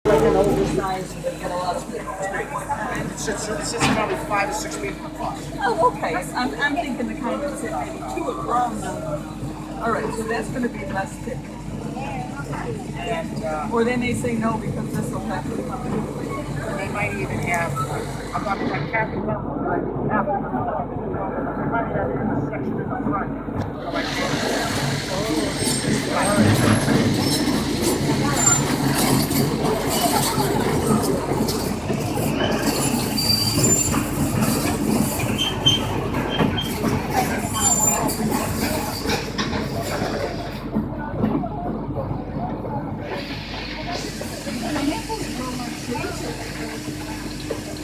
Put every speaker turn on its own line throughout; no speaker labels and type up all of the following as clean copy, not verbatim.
like an oversized, they get a lot of trees.
It's probably 5 to 6 feet across.
Oh, okay. I'm thinking the kind that sit maybe two across. All right, so that's going to be less thick.
And
Or they may say no because this will actually come in.
they might even have, I'm not like Captain Marvel, they might have an intersection in the front. Like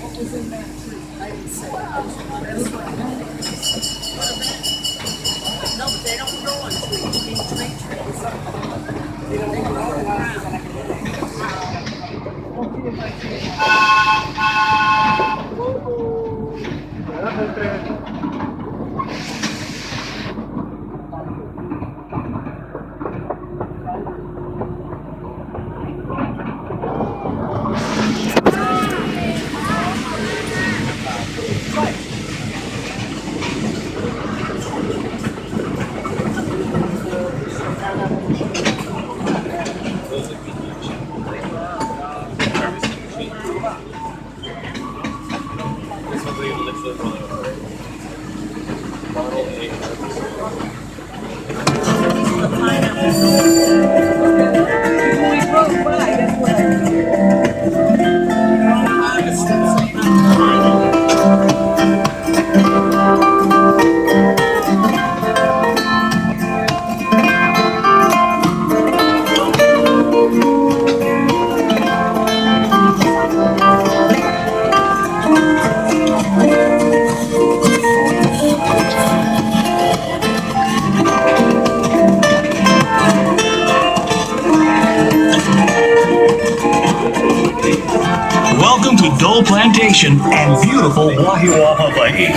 What was in that tree? I didn't say. No, but they don't grow on trees. These tree trees. They don't grow around. We drove by, that's what I did.
Welcome to Dole Plantation and beautiful Wahiawa, Hawaii.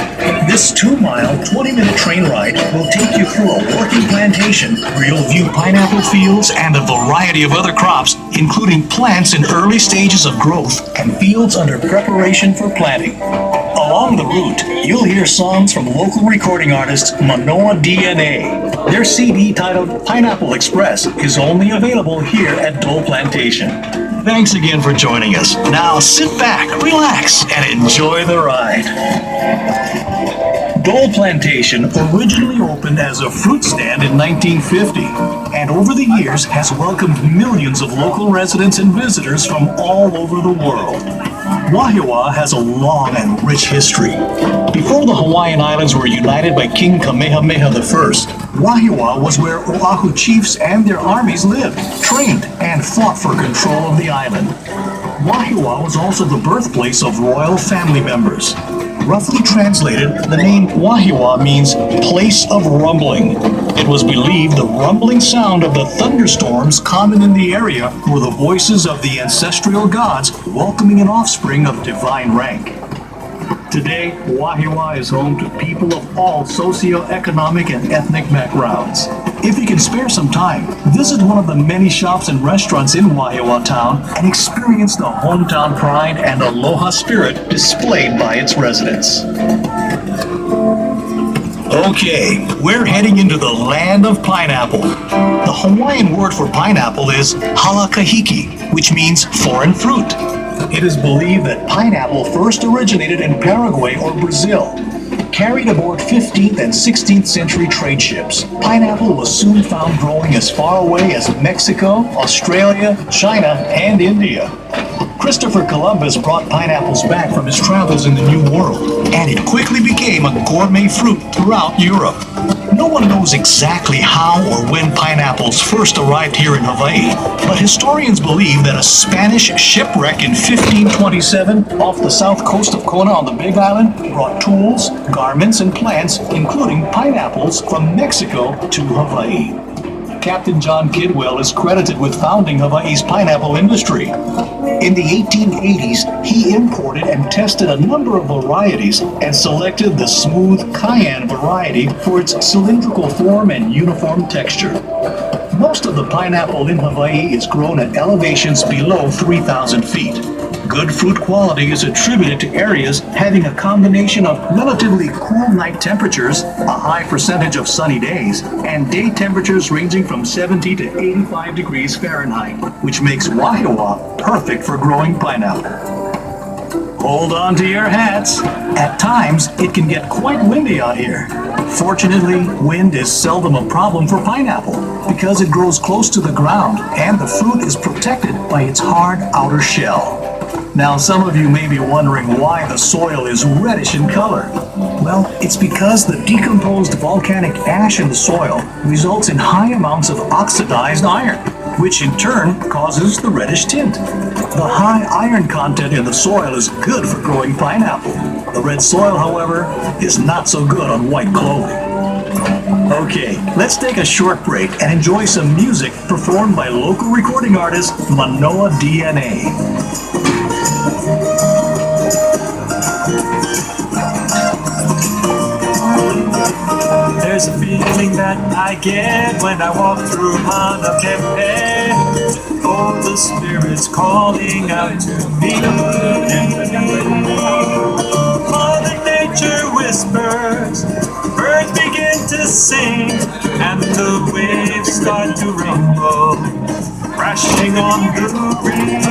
This 2-mile, 20-minute train ride will take you through a working plantation where you'll view pineapple fields and a variety of other crops, including plants in early stages of growth and fields under preparation for planting. Along the route, you'll hear songs from local recording artist Manoa DNA. Their CD titled Pineapple Express is only available here at Dole Plantation. Thanks again for joining us. Now sit back, relax, and enjoy the ride. Dole Plantation originally opened as a fruit stand in 1950, and over the years has welcomed millions of local residents and visitors from all over the world. Wahiawa has a long and rich history. Before the Hawaiian Islands were united by King Kamehameha I, Wahiawa was where Oahu chiefs and their armies lived, trained, and fought for control of the island. Wahiawa was also the birthplace of royal family members. Roughly translated, the name Wahiawa means place of rumbling. It was believed the rumbling sound of the thunderstorms common in the area were the voices of the ancestral gods welcoming an offspring of divine rank. Today, Wahiawa is home to people of all socioeconomic and ethnic backgrounds. If you can spare some time, visit one of the many shops and restaurants in Wahiawa town and experience the hometown pride and aloha spirit displayed by its residents. Okay, we're heading into the land of pineapple. The Hawaiian word for pineapple is halakahiki, which means foreign fruit. It is believed that pineapple first originated in Paraguay or Brazil. Carried aboard 15th and 16th century trade ships, pineapple was soon found growing as far away as Mexico, Australia, China, and India. Christopher Columbus brought pineapples back from his travels in the New World, and it quickly became a gourmet fruit throughout Europe. No one knows exactly how or when pineapples first arrived here in Hawaii, but historians believe that a Spanish shipwreck in 1527 off the south coast of Kona on the Big Island brought tools, garments, and plants, including pineapples, from Mexico to Hawaii. Captain John Kidwell is credited with founding Hawaii's pineapple industry. In the 1880s, he imported and tested a number of varieties and selected the smooth cayenne variety for its cylindrical form and uniform texture. Most of the pineapple in Hawaii is grown at elevations below 3,000 feet. Good fruit quality is attributed to areas having a combination of relatively cool night temperatures, a high percentage of sunny days, and day temperatures ranging from 70 to 85 degrees Fahrenheit, which makes Waihoa perfect for growing pineapple. Hold on to your hats. At times, it can get quite windy out here. Fortunately, wind is seldom a problem for pineapple because it grows close to the ground and the fruit is protected by its hard outer shell. Now, some of you may be wondering why the soil is reddish in color. Well, it's because the decomposed volcanic ash in the soil results in high amounts of oxidized iron, which in turn causes the reddish tint. The high iron content in the soil is good for growing pineapple. The red soil, however, is not so good on white clothing. Okay, let's take a short break and enjoy some music performed by local recording artist Manoa DNA.
There's a feeling that I get when I walk through Hanapepe. Oh, the Spirit's calling out to me. Mother Nature whispers, birds begin to sing, and the waves start to rumble, crashing on the reef.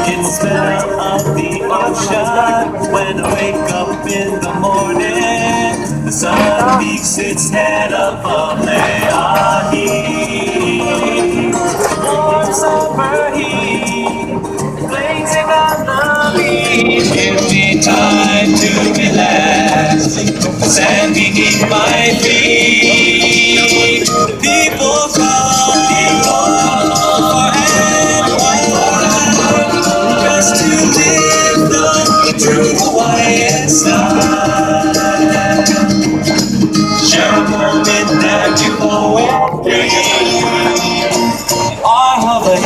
It's the smell of the ocean when I wake up in the morning. The sun peeks its head above Leahi. Warm summer heat blazing on the beach. Give me time to relax. The sand beneath my feet. People come for just to live the true Hawaiian style. Share a moment that you always dream. Our Hawaii.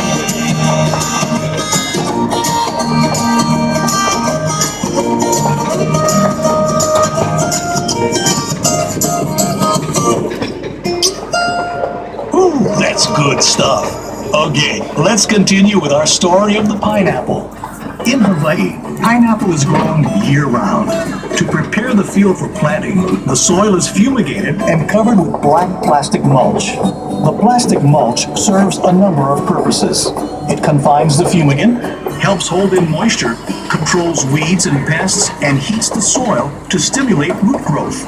Ooh, that's good stuff. Okay, let's continue with our story of the pineapple. In Hawaii, pineapple is grown year-round. To prepare the field for planting, the soil is fumigated and covered with black plastic mulch. The plastic mulch serves a number of purposes. It confines the fumigant, helps hold in moisture, controls weeds and pests, and heats the soil to stimulate root growth.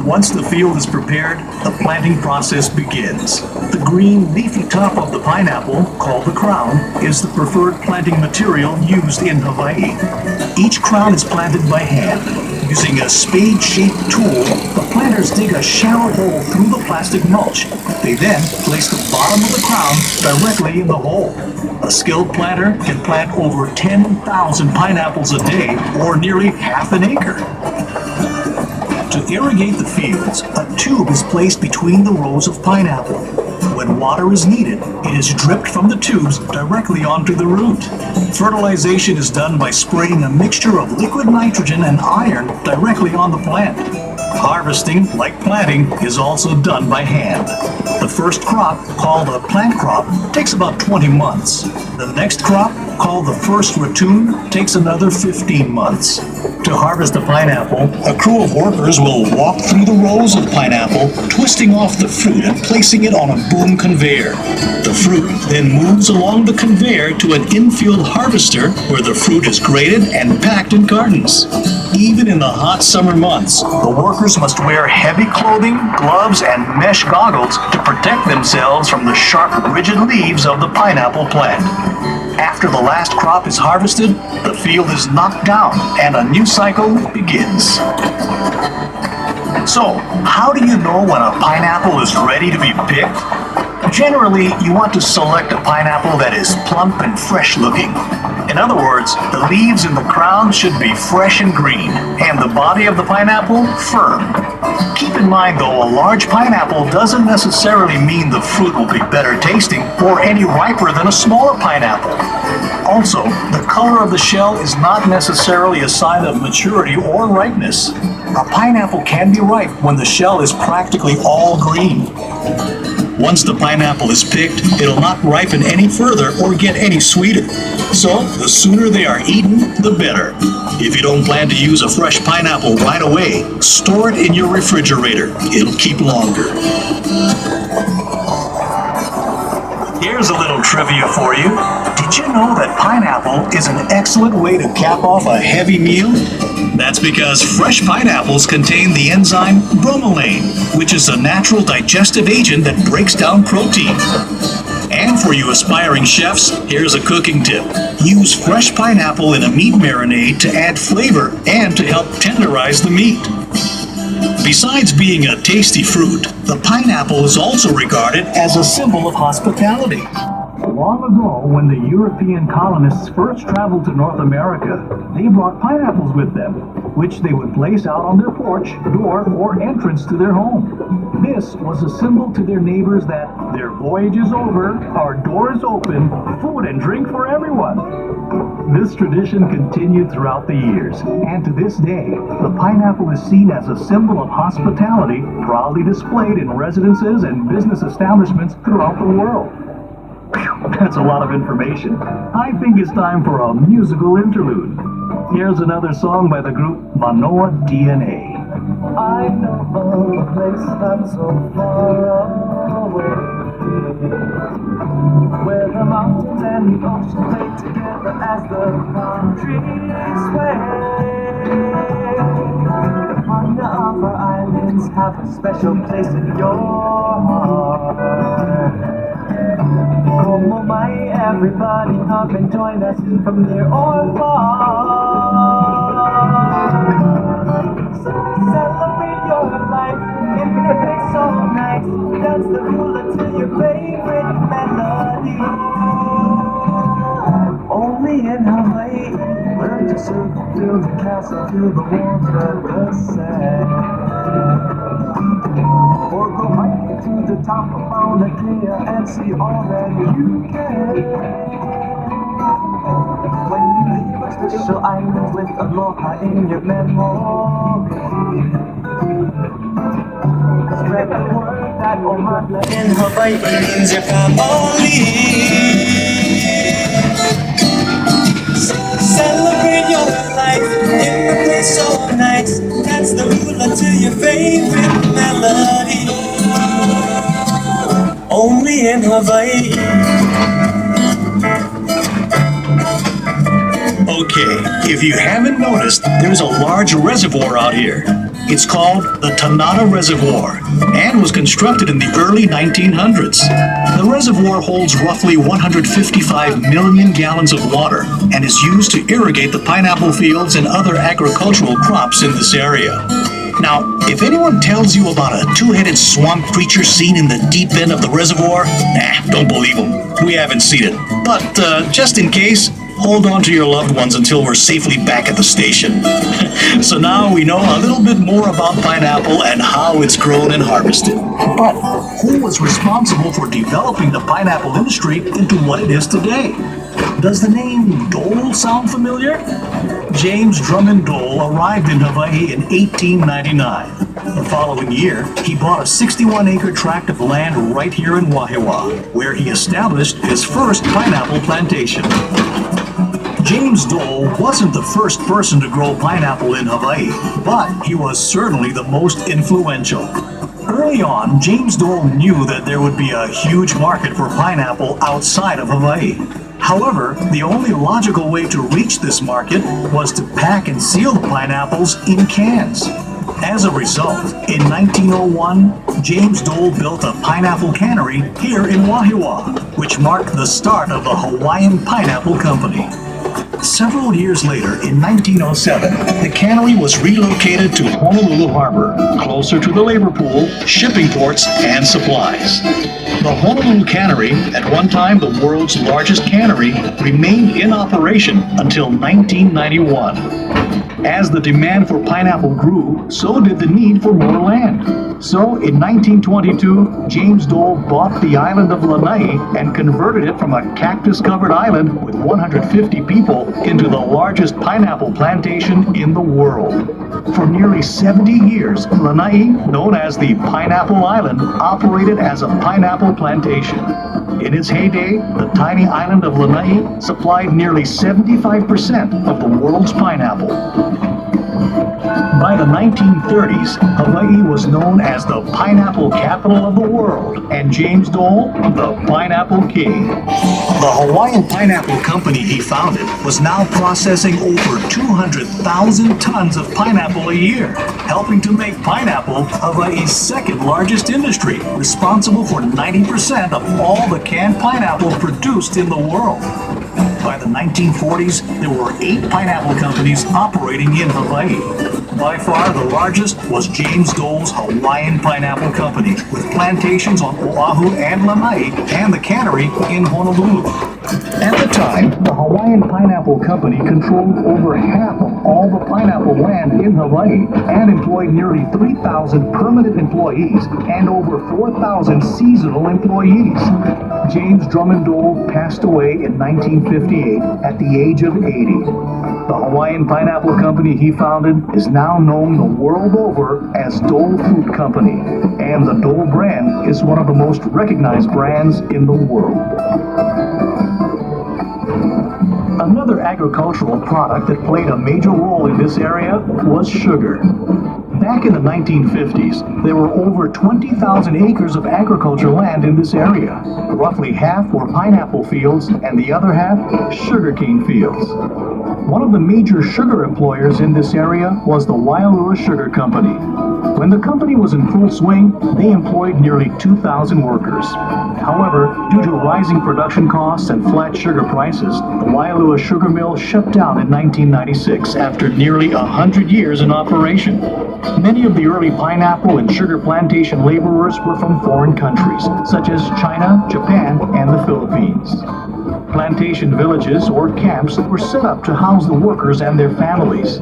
Once the field is prepared, the planting process begins. The green leafy top of the pineapple, called the crown, is the preferred planting material used in Hawaii. Each crown is planted by hand. Using a spade-shaped tool, the planters dig a shallow hole through the plastic mulch. They then place the bottom of the crown directly in the hole. A skilled planter can plant over 10,000 pineapples a day, or nearly half an acre. To irrigate the fields, a tube is placed between the rows of pineapple. When water is needed, it is dripped from the tubes directly onto the root. Fertilization is done by spraying a mixture of liquid nitrogen and iron directly on the plant. Harvesting, like planting, is also done by hand. The first crop, called a plant crop, takes about 20 months. The next crop, called the first ratoon, takes another 15 months. To harvest a pineapple, a crew of workers will walk through the rows of pineapple, twisting off the fruit and placing it on a boom conveyor. The fruit then moves along the conveyor to an infield harvester where the fruit is graded and packed in cartons. Even in the hot summer months, the workers must wear heavy clothing, gloves, and mesh goggles to protect themselves from the sharp, rigid leaves of the pineapple plant. After the last crop is harvested, the field is knocked down and a new cycle begins. So, how do you know when a pineapple is ready to be picked? Generally, you want to select a pineapple that is plump and fresh looking. In other words, the leaves in the crown should be fresh and green, and the body of the pineapple firm. Keep in mind though, a large pineapple doesn't necessarily mean the fruit will be better tasting or any riper than a smaller pineapple. Also, the color of the shell is not necessarily a sign of maturity or ripeness. A pineapple can be ripe when the shell is practically all green. Once the pineapple is picked, it'll not ripen any further or get any sweeter. So, the sooner they are eaten, the better. If you don't plan to use a fresh pineapple right away, store it in your refrigerator. It'll keep longer. Here's a little trivia for you. Did you know that pineapple is an excellent way to cap off a heavy meal? That's because fresh pineapples contain the enzyme bromelain, which is a natural digestive agent that breaks down protein. And for you aspiring chefs, here's a cooking tip. Use fresh pineapple in a meat marinade to add flavor and to help tenderize the meat. Besides being a tasty fruit, the pineapple is also regarded as a symbol of hospitality. Long ago, when the European colonists first traveled to North America, they brought pineapples with them, which they would place out on their porch, door, or entrance to their home. This was a symbol to their neighbors that their voyage is over, our door is open, food and drink for everyone. This tradition continued throughout the years, and to this day, the pineapple is seen as a symbol of hospitality, proudly displayed in residences and business establishments throughout the world. That's a lot of information. I think it's time for a musical interlude. Here's another song by the group Manoa DNA. I know of a place not so far away, where the mountains and the ocean play together as the palm trees sway. The wonder of our islands have a special place in your heart. Come on, my everybody, come and join us from near or far. Celebrate your life in a place so nice. Dance the hula to your favorite melody. Only in Hawaii, learn to surf, build a castle, feel the warmth of the sand. Or go hiking to the top of Mauna Kea and see all that you can. When you leave a special island with aloha in your memory, spread the word that Ohana in Hawaii means your family. Celebrate your life in a place so nice. Dance the hula to your favorite melody. Only in Hawaii. Okay, if you haven't noticed, there's a large reservoir out here. It's called the Tanana Reservoir and was constructed in the early 1900s. The reservoir holds roughly 155 million gallons of water and is used to irrigate the pineapple fields and other agricultural crops in this area. Now, if anyone tells you about a two-headed swamp creature seen in the deep end of the reservoir, don't believe them. We haven't seen it. But just in case, hold on to your loved ones until we're safely back at the station. So now we know a little bit more about pineapple and how it's grown and harvested. But who was responsible for developing the pineapple industry into what it is today? Does the name Dole sound familiar? James Drummond Dole arrived in Hawaii in 1899. The following year, he bought a 61-acre tract of land right here in Wahiawa, where he established his first pineapple plantation. James Dole wasn't the first person to grow pineapple in Hawaii, but he was certainly the most influential. Early on, James Dole knew that there would be a huge market for pineapple outside of Hawaii. However, the only logical way to reach this market was to pack and seal the pineapples in cans. As a result, in 1901, James Dole built a pineapple cannery here in Wahiawa, which marked the start of the Hawaiian Pineapple Company. Several years later, in 1907, the cannery was relocated to Honolulu Harbor, closer to the labor pool, shipping ports, and supplies. The Honolulu Cannery, at one time the world's largest cannery, remained in operation until 1991. As the demand for pineapple grew, so did the need for more land. So, in 1922, James Dole bought the island of Lanai and converted it from a cactus-covered island with 150 people into the largest pineapple plantation in the world. For nearly 70 years, Lanai, known as the Pineapple Island, operated as a pineapple plantation. In its heyday, the tiny island of Lanai supplied nearly 75% of the world's pineapple. By the 1930s, Hawaii was known as the pineapple capital of the world, and James Dole, the Pineapple King. The Hawaiian Pineapple Company he founded was now processing over 200,000 tons of pineapple a year, helping to make pineapple Hawaii's second largest industry, responsible for 90% of all the canned pineapple produced in the world. By the 1940s, there were 8 pineapple companies operating in Hawaii. By far the largest was James Dole's Hawaiian Pineapple Company, with plantations on Oahu and Lanai and the cannery in Honolulu. At the time, the Hawaiian Pineapple Company controlled over half of all the pineapple land in Hawaii and employed nearly 3,000 permanent employees and over 4,000 seasonal employees. James Drummond Dole passed away in 1958 at the age of 80. The Hawaiian Pineapple Company he founded is now known the world over as Dole Fruit Company, and the Dole brand is one of the most recognized brands in the world. Another agricultural product that played a major role in this area was sugar. Back in the 1950s, there were over 20,000 acres of agricultural land in this area. Roughly half were pineapple fields and the other half sugarcane fields. One of the major sugar employers in this area was the Waialua Sugar Company. When the company was in full swing, they employed nearly 2,000 workers. However, due to rising production costs and flat sugar prices, the Waialua Sugar Mill shut down in 1996 after nearly 100 years in operation. Many of the early pineapple and sugar plantation laborers were from foreign countries, such as China, Japan, and the Philippines. Plantation villages or camps were set up to house the workers and their families.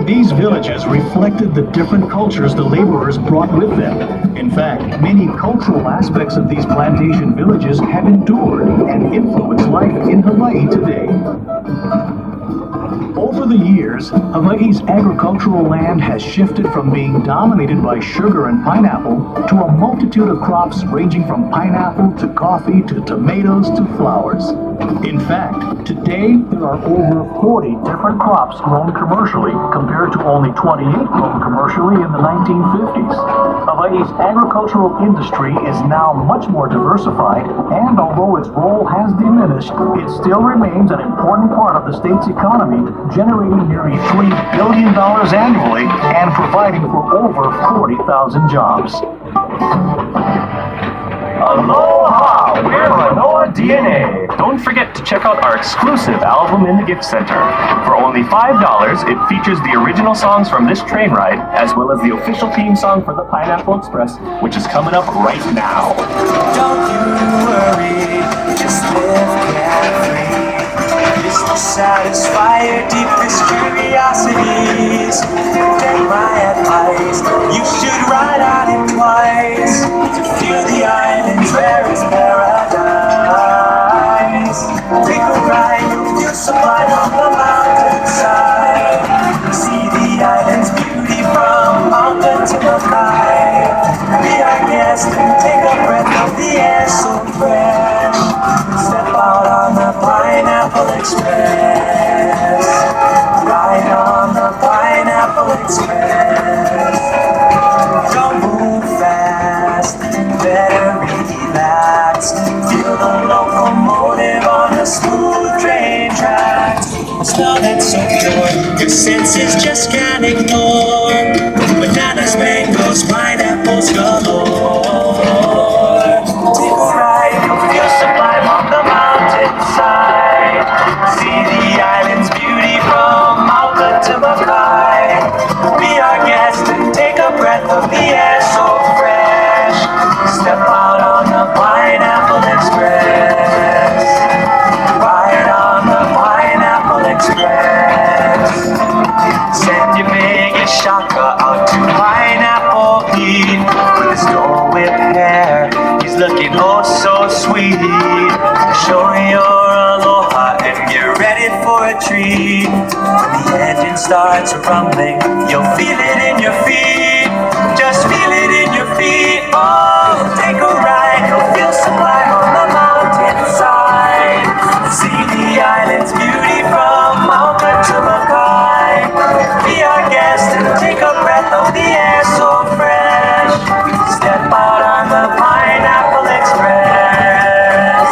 These villages reflected the different cultures the laborers brought with them. In fact, many cultural aspects of these plantation villages have endured and influenced life in Hawaii today. Over the years, Hawaii's agricultural land has shifted from being dominated by sugar and pineapple to a multitude of crops ranging from pineapple to coffee to tomatoes to flowers. In fact, today there are over 40 different crops grown commercially compared to only 28 grown commercially in the 1950s. Hawaii's agricultural industry is now much more diversified, and although its role has diminished, it still remains an important part of the state's economy, generating nearly $3 billion annually and providing for over 40,000 jobs.
Aloha! We're Manoa DNA. Don't forget to check out our exclusive album in the gift center. For only $5, it features the original songs from this train ride, as well as the official theme song for the Pineapple Express, which is coming up right now.
Don't you worry, just live carefree. This will satisfy your deepest curiosities. Take my advice, you should ride on it twice to feel the island's rarest paradise. Take a ride, you'll feel sublime on the mountainside. See the island's beauty from mountain to the sky. Be our guest and take a breath of the air so fresh. Step out on the Pineapple Express. Ride on the Pineapple Express. Don't move fast, better relax. Feel the locomotive on the smooth train tracks. Smell that's so pure, your senses just can't ignore. Bananas, mangoes, pineapples galore. Take a ride, you'll feel sublime on the mountainside. See the island's beauty from mountain to Mackay. Be our guest and take a breath of the air so fresh. Step out on the Pineapple Express. Ride on the Pineapple Express. Send your biggest shaka out to Pineapple Heat. tree. When the engine starts rumbling, you'll feel it in your feet. Just feel it in your feet. Oh, take a ride. You'll feel sublime on the mountainside. See the island's beauty from Malta to Mackay. Be our guest and take a breath of the air so fresh. Step out on the Pineapple Express.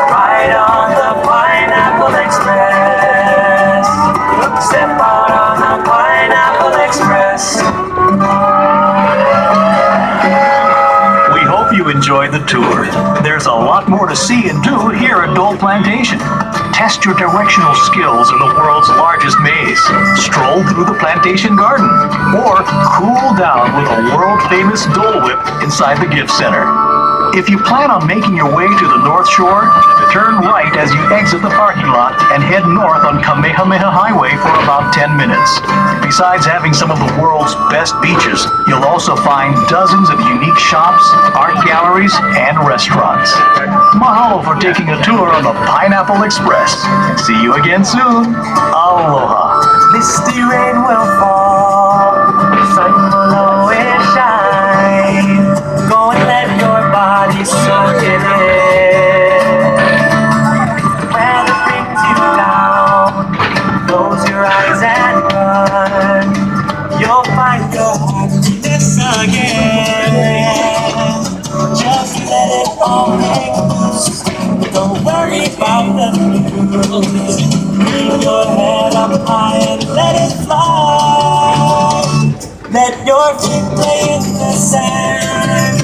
Ride on the Pineapple Express. Step out on the Pineapple Express.
We hope you enjoyed the tour. There's a lot more to see and do here at Dole Plantation. Test your directional skills in the world's largest maze. Stroll through the plantation garden. Or cool down with a world-famous Dole Whip inside the gift center. If you plan on making your way to the North Shore, turn right as you exit the parking lot and head north on Kamehameha Highway for about 10 minutes. Besides having some of the world's best beaches, you'll also find dozens of unique shops, art galleries, and restaurants. Mahalo for taking a tour on the Pineapple Express. See you again soon. Aloha.
Misty rain will fall, sun will always shine. Go and let your body soak in it. Weather brings you down, close your eyes and run. You'll find your happiness again. Just let it all hang loose. Don't worry about the news. Keep your head up high and let it fly. Let your feet play in the sand.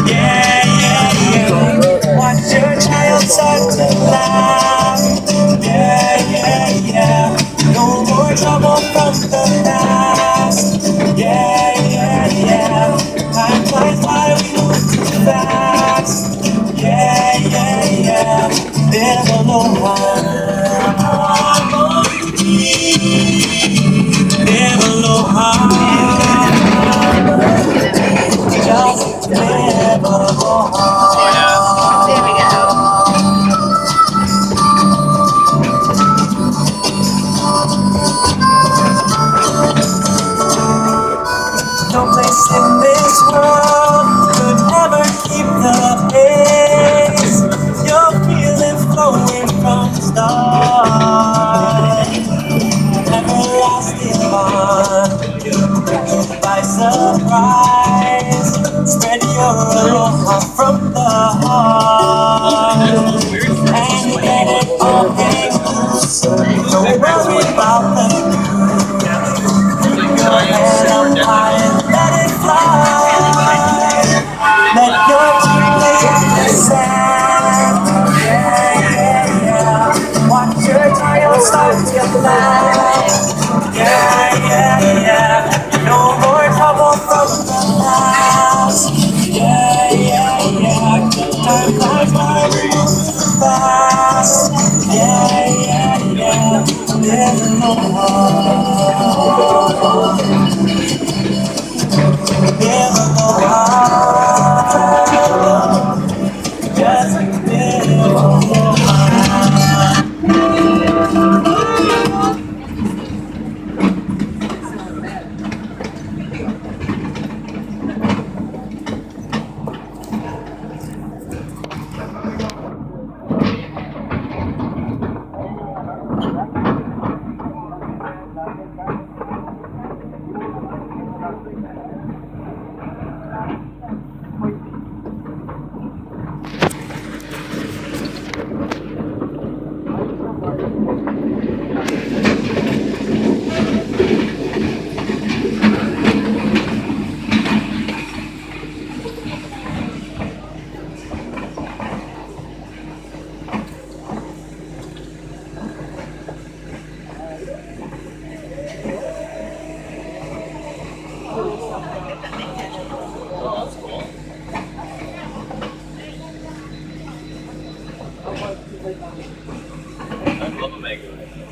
Yeah, yeah, yeah. Watch your child start to laugh. Yeah, yeah, yeah. No more trouble from the past. Yeah, yeah, yeah. Time flies by, we move too fast. Yeah, yeah, yeah. Live aloha. Live aloha. Just live aloha.
There we go.
No place in this world could ever keep the pace. You're feeling flowing from the start. Everlasting bond, by surprise. Spread your aloha from the heart. And let it all hang loose. Don't worry about the news. Keep your head up high and let it fly. Let your feet play in the sand. Yeah, yeah, yeah. Watch your child start to fly.